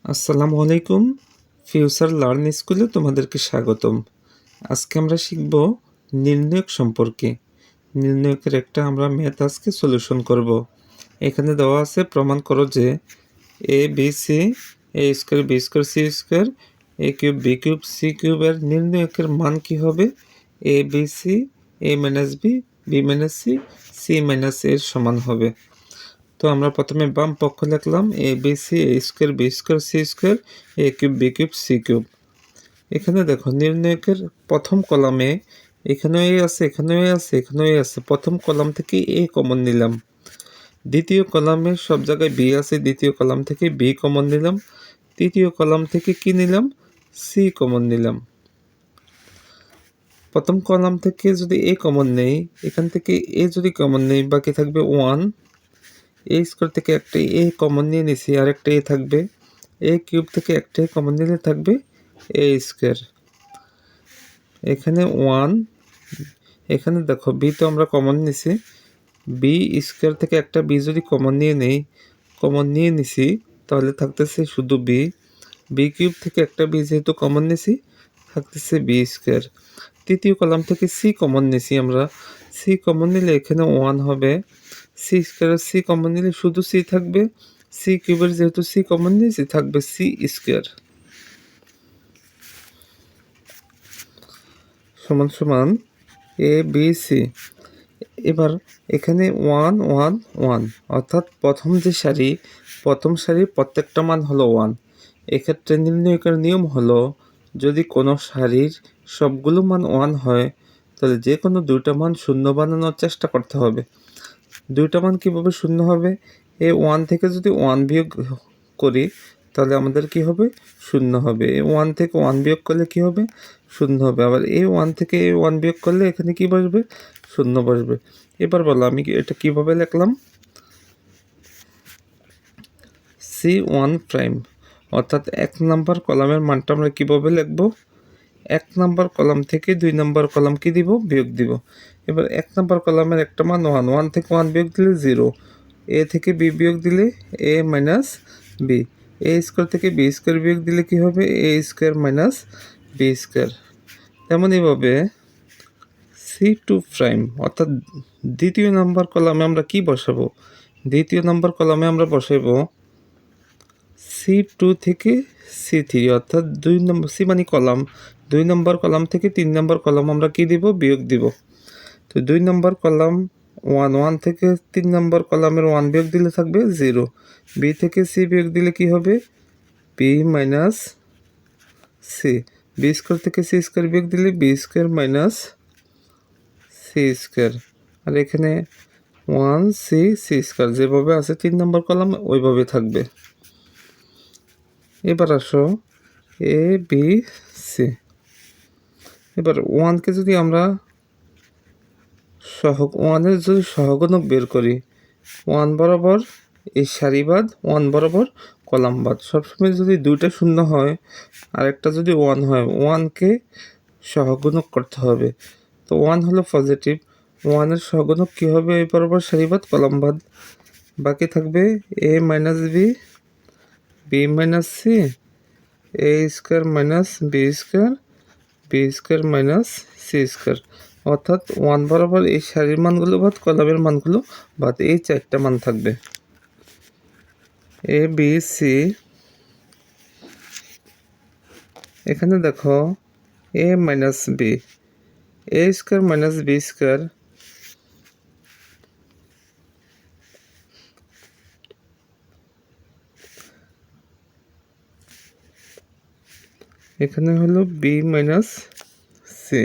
আসসালামু আলাইকুম। Future learn স্কুলে তোমাদেরকে স্বাগতম। আজকে আমরা শিখব নির্ণায়ক সম্পর্কে। নির্ণায়কের একটা আমরা ম্যাথ আজকে সলিউশন করব। এখানে দেওয়া আছে প্রমাণ করো যে A B C A square B square C square A cube B cube C কিউবের নির্ণায়কের মান কি হবে? A B C A minus B B minus C C minus এর সমান হবে। তো আমরা প্রথমে বাম পক্ষ লিখলাম A B C A square B square C square A cube B cube C cube. এখানে দেখো নির্ণায়কের প্রথম কলামে এখানেও এ আছে এখানেও এ আছে এখানেও এ আছে, প্রথম কলাম থেকে এ কমন নিলাম। দ্বিতীয় কলামে সব জায়গায় বি আছে, দ্বিতীয় কলাম থেকে বি কমন নিলাম। তৃতীয় কলাম থেকে কি নিলাম? সি কমন নিলাম। প্রথম কলাম থেকে যদি এ কমন নেই, এখান থেকে এ যদি কমন নেই, বাকি থাকবে 1। এ স্কোয়ার থেকে একটা এ কমন নিয়ে নিছি, আর একটা এ থাকবে। এ কিউব থেকে একটা কমন নিলে থাকবে এ স্কোয়ার। এখানে 1, এখানে দেখো বি তো আমরা কমন নিছি, বি স্কোয়ার থেকে একটা বি যদি কমন নিয়ে নিছি তাহলে থাকতেছে শুধু বি। বি কিউব থেকে একটা বি যেহেতু কমন নিছি থাকতেছে বি স্কোয়ার। তৃতীয় কলাম থেকে সি কমন নিছি আমরা, সি কমন নিলে এখানে 1 হবে। সি স্কোয়ার সি কমন নিলে শুধু সি থাকবে। সি কিউবের যেহেতু সি কমন নিয়েছি থাকবে সি স্কোয়ার সমান সমান এ বি সি। এবার এখানে 1 1 1, অর্থাৎ প্রথম সারির প্রত্যেকটা মান হলো 1। এক্ষেত্রে নির্ণায়কের নিয়ম হলো যদি কোনো সারির সবগুলো মান 1 হয় তাহলে যে কোনো দুইটা মান শূন্য বানানোর চেষ্টা করতে হবে। দুইটা মান কীভাবে শূন্য হবে? এই 1 থেকে যদি 1 বিয়োগ করি তাহলে আমাদের কি হবে? শূন্য হবে। এই 1 থেকে 1 বিয়োগ করলে কি হবে? শূন্য হবে। আবার এই 1 থেকে 1 বিয়োগ করলে এখানে কি বসবে? শূন্য বসবে। এবার বলো আমি এটা কিভাবে লিখলাম? C1 প্রাইম, অর্থাৎ 1 নম্বর কলামের মানটা আমরা কীভাবে লিখব? 1 নম্বর কলাম থেকে 2 নম্বর কলাম কি দিব? বিয়োগ দিব। এবার 1 নম্বর কলামের একটা মান 1, 1 থেকে 1 বিয়োগ দিলে 0, এ থেকে বি বিয়োগ দিলে A minus B, A square থেকে বি স্কোয়ার বিয়োগ দিলে কি হবে? A square minus B square. তেমনইভাবে C2 প্রাইম, অর্থাৎ দ্বিতীয় নম্বর কলামে আমরা কি বসাবো? দ্বিতীয় নম্বর কলামে আমরা বসাবো C2 থেকে C3, অর্থাৎ 2 নম্বর সি মানে কলাম, 2 নম্বর কলাম থেকে 3 নম্বর কলাম আমরা কি দিব? বিয়োগ দিব। তো 2 নম্বর কলাম 1, 1 থেকে 3 নম্বর কলামের 1 বিয়োগ দিলে থাকবে 0, বি থেকে সি বিয়োগ দিলে কি হবে? B minus C, B square থেকে সি স্কোয়ার বিয়োগ দিলে B square minus C square. আর এখানে 1 সি সি স্কোয়ার যেভাবে আছে 3 নম্বর কলাম ওইভাবে থাকবে। এবার আসো এ বি সি। এবার 1কে যদি আমরা 1-এর যদি সহগুণক বের করি, 1 বরাবর এই সারিবাদ 1 বরাবর কলামবাদ, সবসময় যদি দুইটা শূন্য হয় আর একটা যদি 1 হয়, 1কে সহগুণক করতে হবে। তো 1 হলো পজিটিভ, 1-এর সহগুণক কী হবে? এই বরাবর সারিবাদ কলামবাদ। বাকি থাকবে A minus B B minus C A square minus B square minus C square. অর্থাৎ 1 বরাবর এই সারির মানগুলো বাদ কলামের মানগুলো বাদ, এই 4টা মান থাকবে। এ বি সি, এখানে দেখো A minus B, A square minus B square, এখানে হলো B minus C,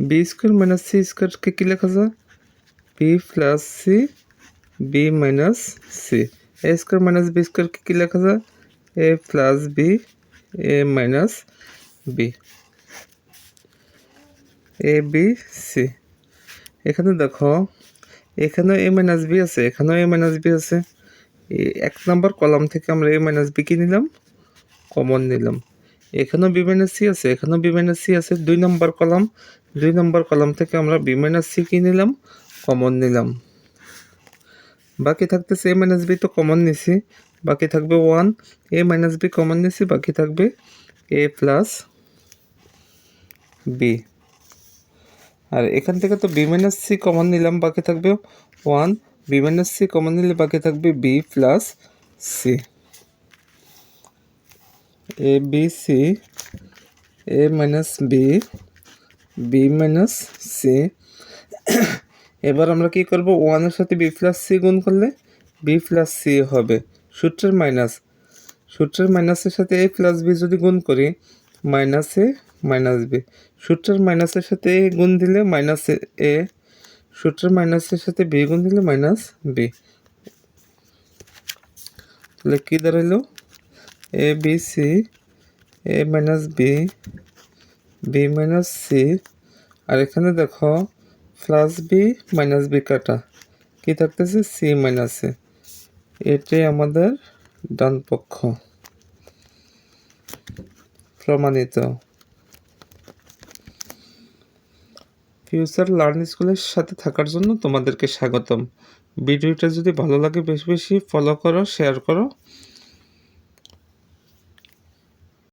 B square minus C স্কোয়ারকে কী লেখা যায়? B plus C B minus C. A square minus B স্কোয়ারকে কী লেখা যায়? A plus B A minus B, A B C. এখানে দেখো এখানেও এ মাইনাস বি আছে, এখানেও এ মাইনাস বি আছে। এই 1 নম্বর কলাম থেকে আমরা এ মাইনাস বি কি নিলাম? কমন নিলাম। এখানেও বি মাইনাস সি আছে, এখানেও বি মাইনাস সি আছে। 2 নম্বর কলাম থেকে আমরা বি মাইনাস সি কি নিলাম? কমন নিলাম। বাকি থাকতেছে এ মাইনাস বি তো কমন নিছি, বাকি থাকবে 1, এ মাইনাস বি কমন নিছি, বাকি থাকবে এ প্লাস বি। আর এখান থেকে তো বি মাইনাস সি কমন নিলাম, বাকি থাকবে 1, বি মাইনাস সি কমন নিলে বাকি থাকবে B plus C. A B C, A minus B, B minus C. এবার আমরা কি করব, 1-এর সাথে বি প্লাস সি গুণ করলে বি প্লাস সি হবে। সূত্রের মাইনাসের সাথে এ প্লাস বি যদি গুণ করি, মাইনাস এ মাইনাস বি। সূত্রের মাইনাসের সাথে এ গুণ দিলে মাইনাস এ, সূত্রের মাইনাসের সাথে বি গুণ দিলে মাইনাস বি। তাহলে কী দাঁড়াইলো, A B C, A minus B, B minus C. আর এখানে দেখো প্লাস বি মাইনাস বি কাটা, কি থাকতেছে সি মাইনাস এ। এটাই আমাদের ডান পক্ষ, প্রমাণিত। ফিউচার লার্ন স্কুলের সাথে থাকার জন্য তোমাদেরকে স্বাগতম। ভিডিওটা যদি ভালো লাগে বেশি বেশি ফলো করো, শেয়ার করো।